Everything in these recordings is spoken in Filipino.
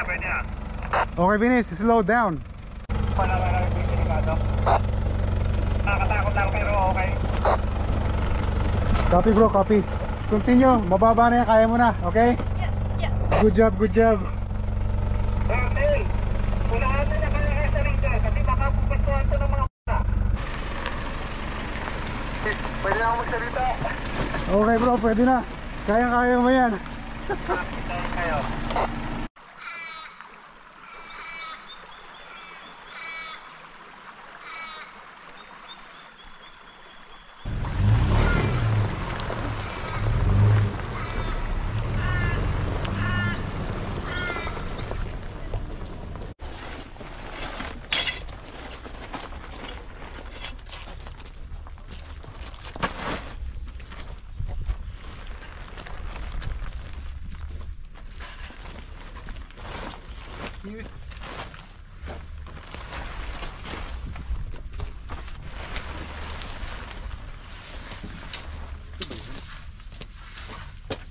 pwede na. Okay, Vince, slow down. Wala yung delikado. Nakakatakot lang pero okay. Copy bro, copy. Continue, mababa na yan, kaya mo na, okay? Yeah. Good job, good job. Okay, unahan na kayo sa rito kasi baka pupustuhan ito ng mga p***a. Pwede na ako magsalita. Okay bro, pwede na. Kaya mo yan. Kayo.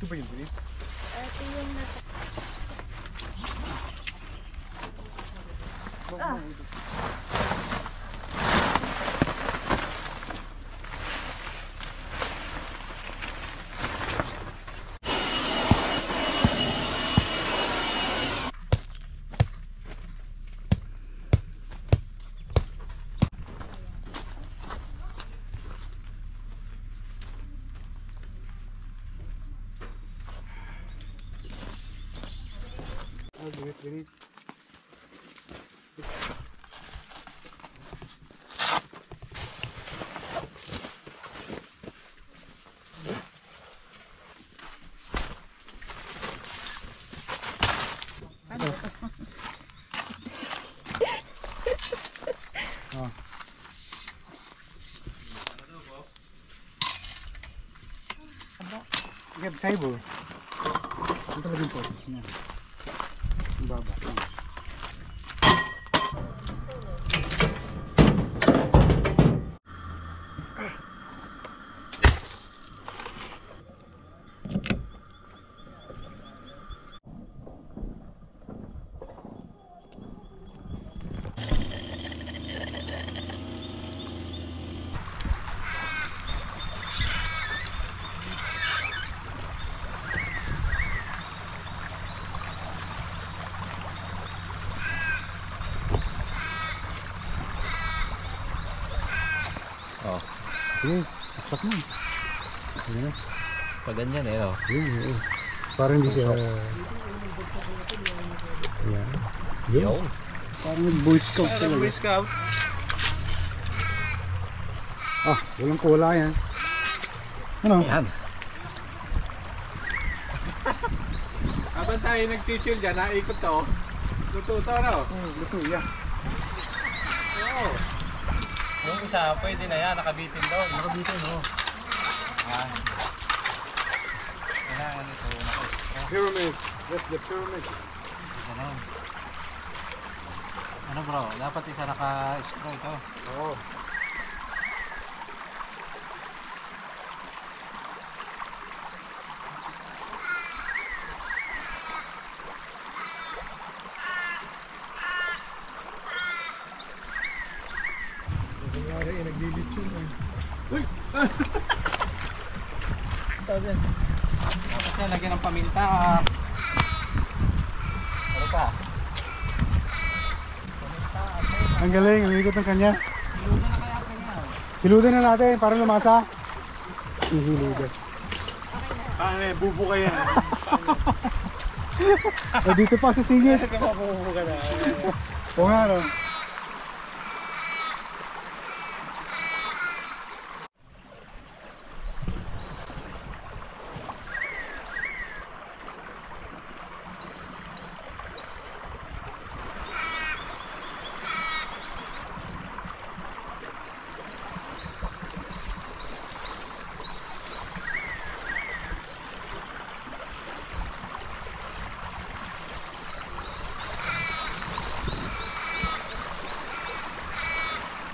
Ito ba yung Vince? Ito yung nasa... I'll do it, Vince. Get table. Ito talaga yung process niya. Ang baba. Oh. Sige, saksak mo. Sige na. Pag ganyan eh, no? Sige. Parang hindi siya... Yan. Yo. Parang Boy Scout talaga. Boy Scout. Ah, walang kuwala yan. Ano? Yan. Habang tayo nag-chill dyan, naikot to. Luto to, no? Luto, yeah. Oo. Yung isa, pwede na yan. Nakabitin doon. Nakabitin, oh. Kailangan ito. Pyramid. That's the pyramid. Ganun. Ano bro? Dapat isa naka-scroll to. Oo. Nangyari, naglilit yun eh. Uy! Dapat yan, lagyan ng paminta. Ano pa? Ang galing, umikot ng kanya. Ilunan na kaya kanya. Hiludan na natin para lumasa. Hiludan. Paano eh, bubo ka yan. Eh, dito pa sa singit. Mabubo ka na. O nga, no?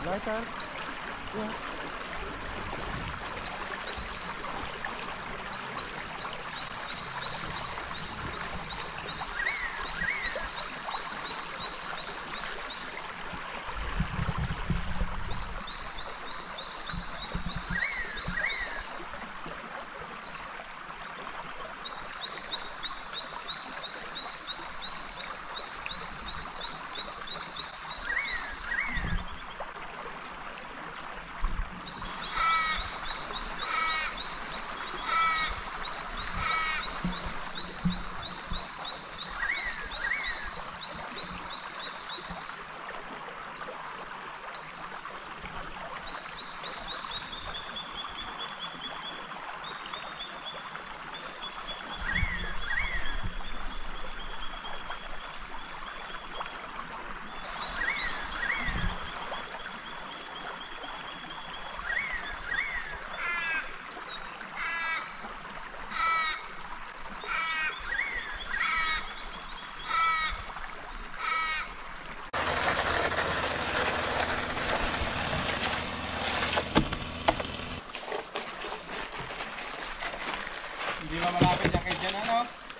Lighter. Yeah.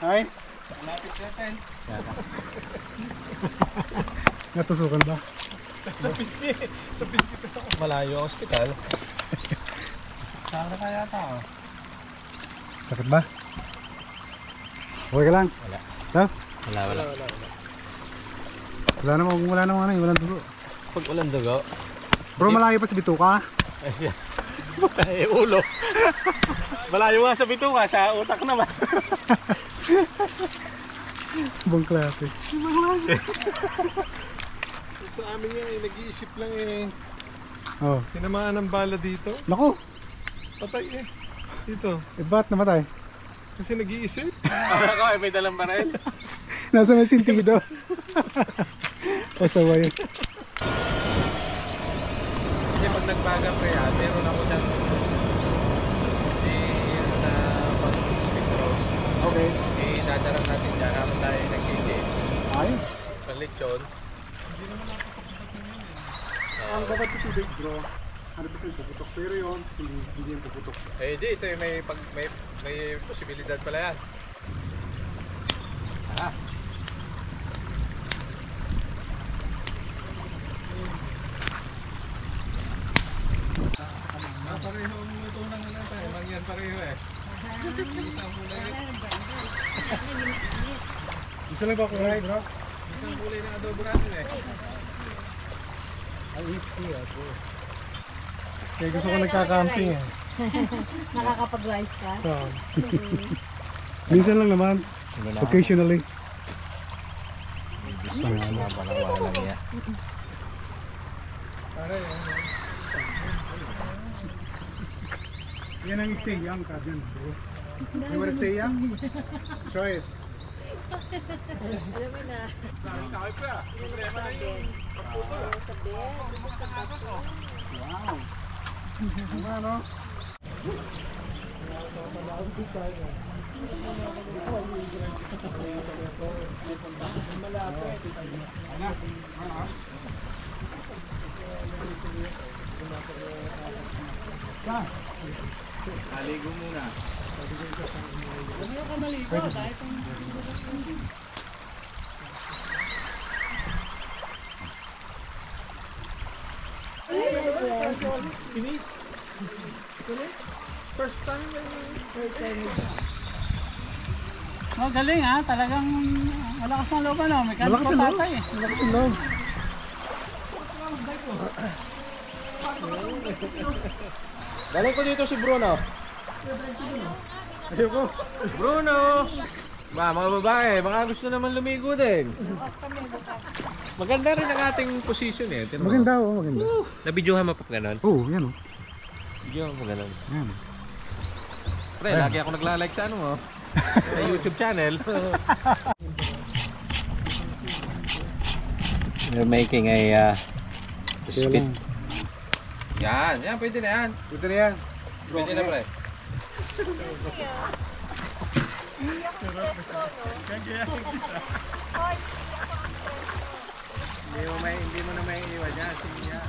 Ay, Malapit natin. natusukan ba? Sa piski. Sa piski ito. Malayo ang hospital. Saan na kaya tao? Sakit ba? Okay ka lang? Wala. Ha? Wala. Wala namang ano, walang dugo. Pag ulan dugo. Bro, malayo pa sa bituka. Ay siya. Ay ulo. Malayo nga sa bituka, sa utak naman. Ibang klase. Sa amin yan eh, nag-iisip lang eh. Oh. Tinamaan ng bala dito. Naku, Patay eh. Dito. ba't namatay? Kasi nag-iisip. Para ko ay may dalang baril. Nasa may sintido. Pasawa yun. Kasi pag nagbaga pa yan, meron ako dyan na pag-speed cross. Okay. Dadaran natin dyan habang tayo nag-gate. Ayos. Palitsyon. Ang dapat sa tubig, bro, 100% puputok. Pero yun, hindi yan puputok. Eh di, ito yung may posibilidad pala yan. Pareho ang luto ng ulan tayo. Mangyan pareho eh. Isang kulay. Isa lang ba kulay, bro? Isang kulay ng adobo natin eh. Ay, bro. Kaya gusto ko nagka-camping eh. Nakakapag-rice ka? So, minsan lang naman. Occasionally. Yan ang stay young ka dyan, bro. You wanna stay young? Try it. Alam mo na. Sa bed, sa bato. Wow. Ano? Aligo muna. Oh, galing ha. Talagang malakas ng loob ano. May kanto Malakas ang loob. tatay eh. Malakas ang loob. Galing ko dito si Bruno. Ayoko. Bruno! Mga babae, baka gusto naman lumigo din. Maganda rin ang ating position eh. Tingnan mo. Maganda oh, maganda. Nabidyohan mo pa ganon? Oh, yan oh. Bidyohan mo ganon. Yan. Pre, lagi ako nagla-like sa ano mo. Sa YouTube channel. We're making a Kaya lang. Yan, pwede na yan. Ito na yan. Pwede na pre. Hindi mo na may iwan yan. Sige yan.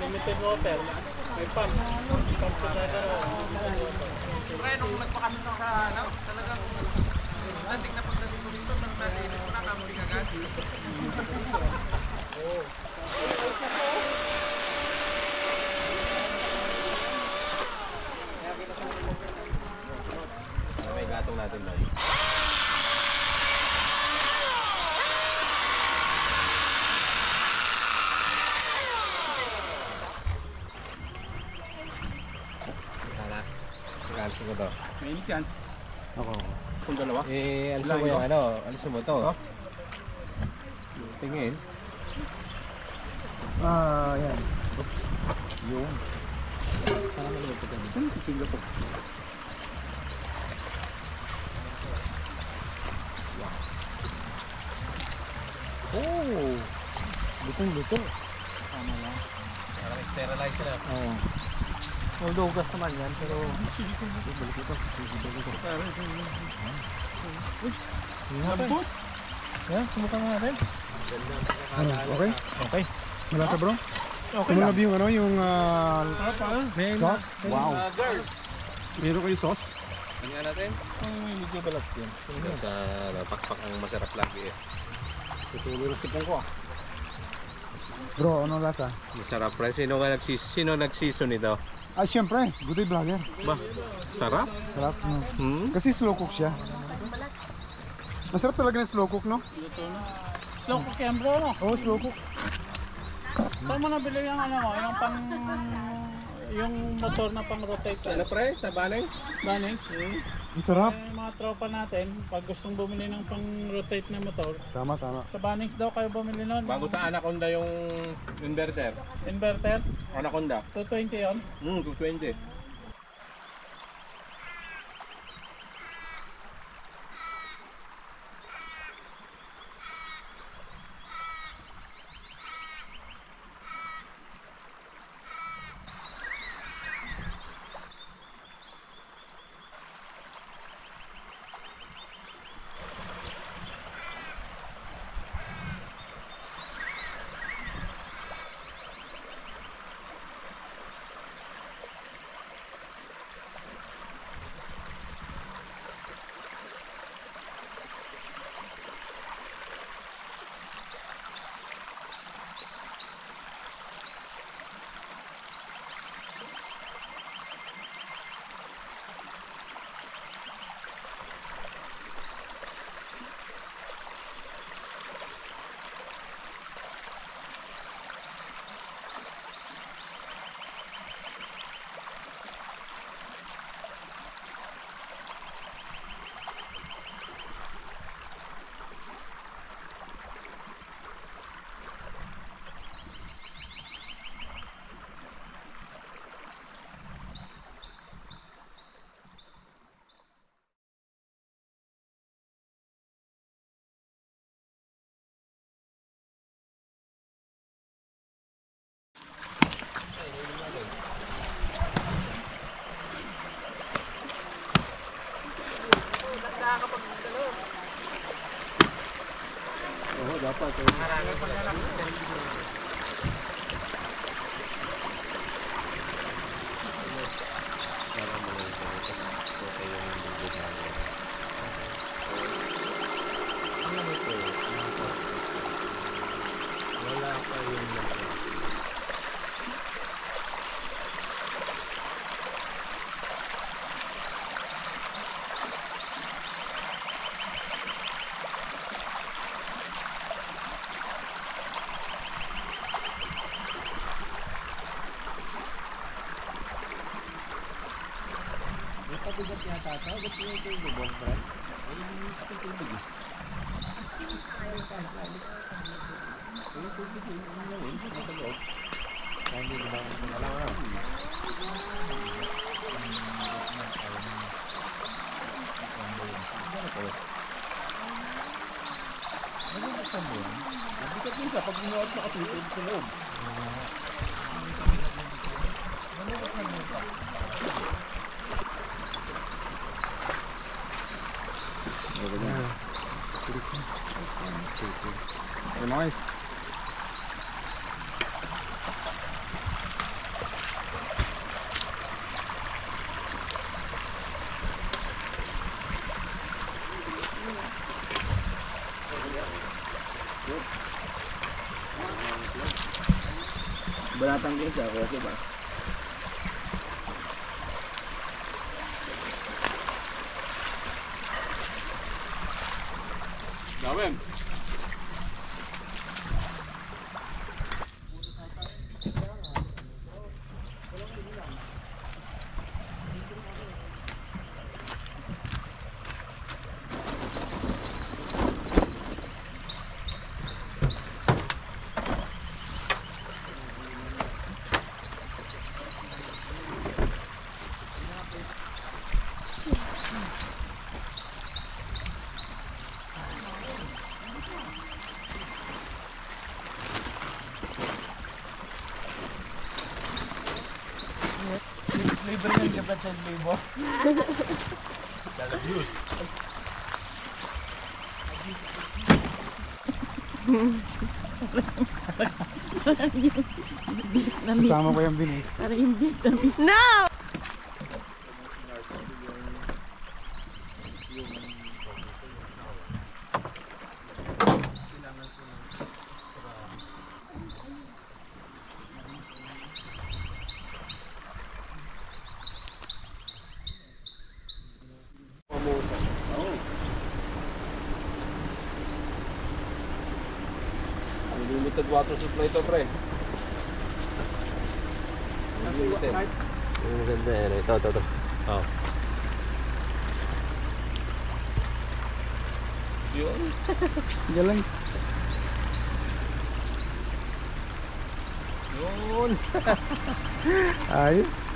Limited water. May pump. Pump sa dagaro. Pre, nung nagpakasyon ako sa ano, talagang dating na pagdating ko dito, nang natin ko na camping agad. May gatong natin ba? Gatong ko to. Mainit yan. Ako. Kung dalawa. Alisin mo yung ano, alisin mo to. Tingin. Ah, yan. Yung. Para malupit yan. Saan titigla to? Oh! Lutong-luto. Parang sterilizer na. Oo. Although gas naman yan, pero... Lambot. Yan, sumukan natin. Ano, okay? Okay. Malasa bro? Okay Tumulab lang. yung ano, yung Men, sauce. Wow. Girls. meron kayo sauce? Tingnan natin. Medyo balat yan. Sa pakpak ang masarap lagi eh. Tutuloy sa sipong ko. Bro, ano lasa? Masarap pre. Sino nag-season nito? Ah, syempre, Good Day Vlogger. Ba, sarap. Sarap, no? Hmm? Kasi slow cook siya. Masarap talaga ng slow cook, no? Luto na. Slow cook yan bro, no? Oo, slow cook. Saan mo nabili yung ano mo? Yung pang... Yung motor na pang rotate Ano pre? Sa Baneng? Banings. Ang sarap. Mga tropa natin, pag gustong bumili ng pang rotate na motor, Tama, tama. sa Banings daw kayo bumili nun. Bago sa Anaconda yung inverter. Inverter, Anaconda. 220 yun. 220. Nice. Balatang kinsa ako kasi ba? Dawin. Libre yung gabla child labor. Vietnamese. Kasama ko yung binis. Parang yung Vietnamese. No! Unlimited water supply to, pre. Unlimited. Yung maganda yan. Ito. Oh. Yun. Galing. Yun. Ayos.